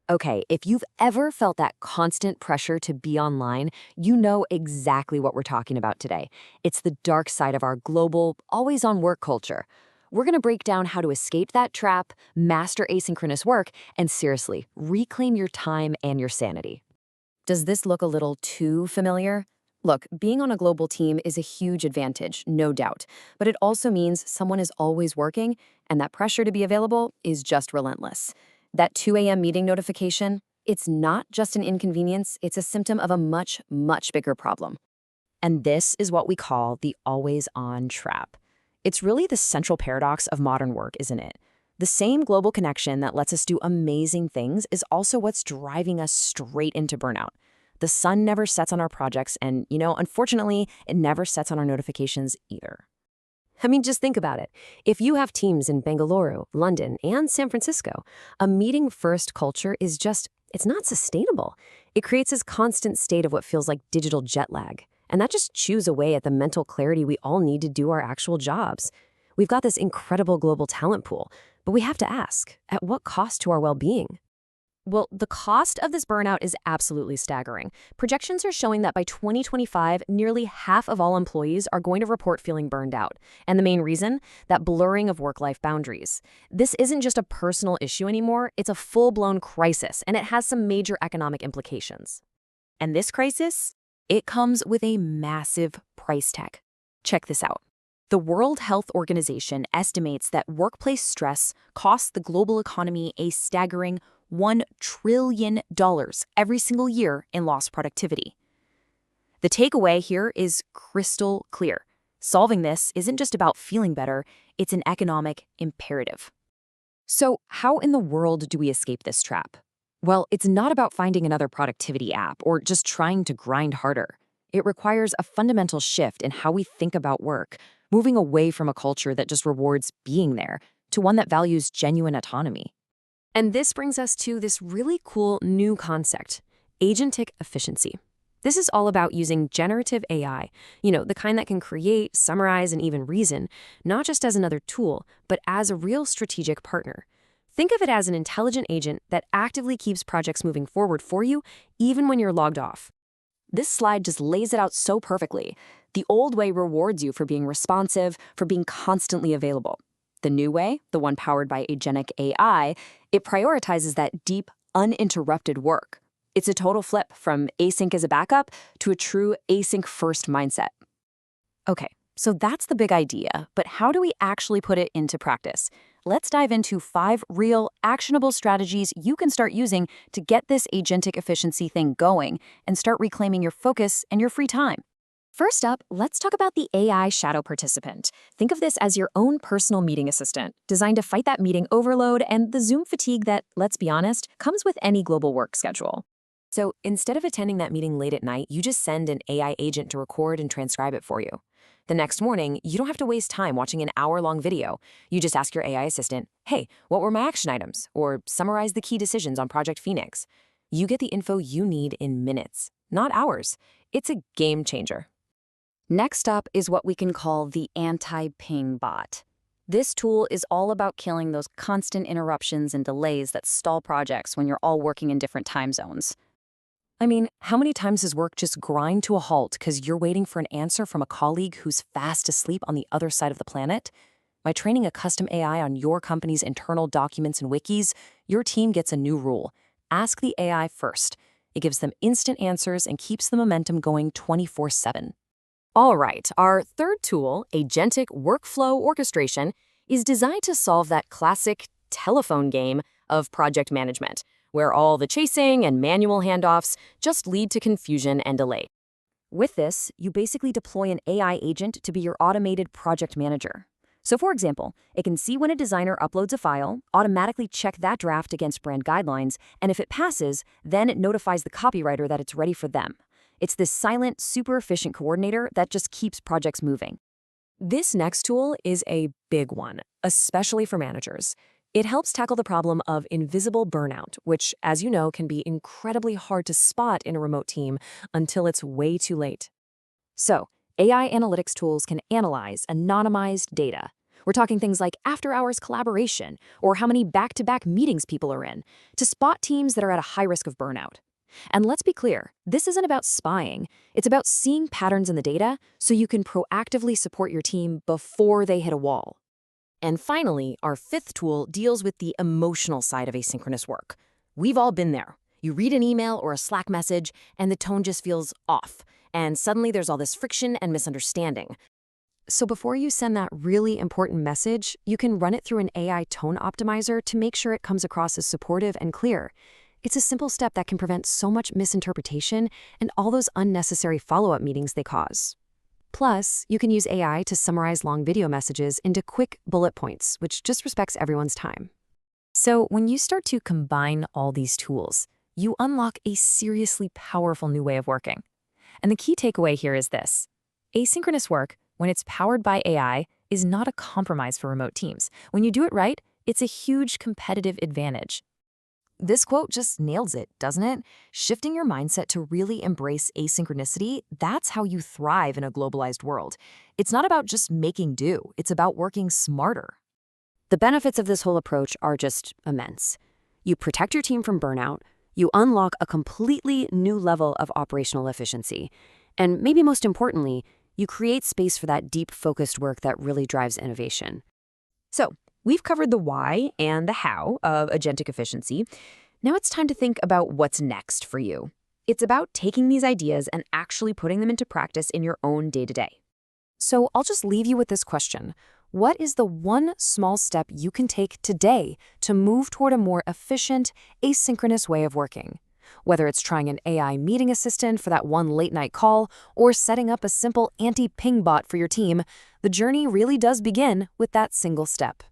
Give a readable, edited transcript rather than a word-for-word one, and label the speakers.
Speaker 1: Okay, if you've ever felt that constant pressure to be online, you know exactly what we're talking about today. It's the dark side of our global, always on work culture. We're going to break down how to escape that trap, master asynchronous work, and seriously, reclaim your time and your sanity. Does this look a little too familiar? Look, being on a global team is a huge advantage, no doubt, but it also means someone is always working, and that pressure to be available is just relentless. That 2 a.m. meeting notification, it's not just an inconvenience, it's a symptom of a much, much bigger problem. And this is what we call the always on trap. It's really the central paradox of modern work, isn't it? The same global connection that lets us do amazing things is also what's driving us straight into burnout. The sun never sets on our projects, and, unfortunately, it never sets on our notifications either. I mean, just think about it. If you have teams in Bangalore, London, and San Francisco, a meeting-first culture is it's not sustainable. It creates this constant state of what feels like digital jet lag. And that just chews away at the mental clarity we all need to do our actual jobs. We've got this incredible global talent pool, but we have to ask, at what cost to our well-being? Well, the cost of this burnout is absolutely staggering. Projections are showing that by 2025, nearly half of all employees are going to report feeling burned out. And the main reason? That blurring of work-life boundaries. This isn't just a personal issue anymore, it's a full-blown crisis, and it has some major economic implications. And this crisis? It comes with a massive price tag. Check this out. The World Health Organization estimates that workplace stress costs the global economy a staggering $1 trillion every single year in lost productivity. The takeaway here is crystal clear. Solving this isn't just about feeling better, it's an economic imperative. So, how in the world do we escape this trap? Well, it's not about finding another productivity app or just trying to grind harder. It requires a fundamental shift in how we think about work, moving away from a culture that just rewards being there to one that values genuine autonomy. And this brings us to this really cool new concept, agentic efficiency. This is all about using generative AI, the kind that can create, summarize, and even reason, not just as another tool, but as a real strategic partner. Think of it as an intelligent agent that actively keeps projects moving forward for you, even when you're logged off. This slide just lays it out so perfectly. The old way rewards you for being responsive, for being constantly available. The new way, the one powered by agentic AI, it prioritizes that deep, uninterrupted work. It's a total flip from async as a backup to a true async-first mindset. Okay, so that's the big idea, but how do we actually put it into practice? Let's dive into 5 real, actionable strategies you can start using to get this agentic efficiency thing going and start reclaiming your focus and your free time. First up, let's talk about the AI shadow participant. Think of this as your own personal meeting assistant, designed to fight that meeting overload and the Zoom fatigue that, let's be honest, comes with any global work schedule. So instead of attending that meeting late at night, you just send an AI agent to record and transcribe it for you. The next morning, you don't have to waste time watching an hour-long video. You just ask your AI assistant, hey, what were my action items? Or summarize the key decisions on Project Phoenix. You get the info you need in minutes, not hours. It's a game changer. Next up is what we can call the anti-ping bot. This tool is all about killing those constant interruptions and delays that stall projects when you're all working in different time zones. I mean, how many times does work just grind to a halt because you're waiting for an answer from a colleague who's fast asleep on the other side of the planet? By training a custom AI on your company's internal documents and wikis, your team gets a new rule. Ask the AI first. It gives them instant answers and keeps the momentum going 24/7. All right, our third tool, agentic workflow orchestration, is designed to solve that classic telephone game of project management, where all the chasing and manual handoffs just lead to confusion and delay. With this, you basically deploy an AI agent to be your automated project manager. So for example, it can see when a designer uploads a file, automatically check that draft against brand guidelines, and if it passes, then it notifies the copywriter that it's ready for them. It's this silent, super efficient coordinator that just keeps projects moving. This next tool is a big one, especially for managers. It helps tackle the problem of invisible burnout, which, as you know, can be incredibly hard to spot in a remote team until it's way too late. So, AI analytics tools can analyze anonymized data. We're talking things like after-hours collaboration or how many back-to-back meetings people are in to spot teams that are at a high risk of burnout. And let's be clear, this isn't about spying. It's about seeing patterns in the data so you can proactively support your team before they hit a wall. And finally, our fifth tool deals with the emotional side of asynchronous work. We've all been there. You read an email or a Slack message, and the tone just feels off. And suddenly there's all this friction and misunderstanding. So before you send that really important message, you can run it through an AI tone optimizer to make sure it comes across as supportive and clear. It's a simple step that can prevent so much misinterpretation and all those unnecessary follow-up meetings they cause. Plus, you can use AI to summarize long video messages into quick bullet points, which just respects everyone's time. So when you start to combine all these tools, you unlock a seriously powerful new way of working. And the key takeaway here is this: asynchronous work, when it's powered by AI, is not a compromise for remote teams. When you do it right, it's a huge competitive advantage. This quote just nails it, doesn't it? Shifting your mindset to really embrace asynchronicity, that's how you thrive in a globalized world. It's not about just making do, it's about working smarter. The benefits of this whole approach are just immense. You protect your team from burnout, you unlock a completely new level of operational efficiency, and maybe most importantly, you create space for that deep, focused work that really drives innovation. So, we've covered the why and the how of agentic efficiency. Now it's time to think about what's next for you. It's about taking these ideas and actually putting them into practice in your own day-to-day. So I'll just leave you with this question. What is the one small step you can take today to move toward a more efficient, asynchronous way of working? Whether it's trying an AI meeting assistant for that one late-night call or setting up a simple anti-ping bot for your team, the journey really does begin with that single step.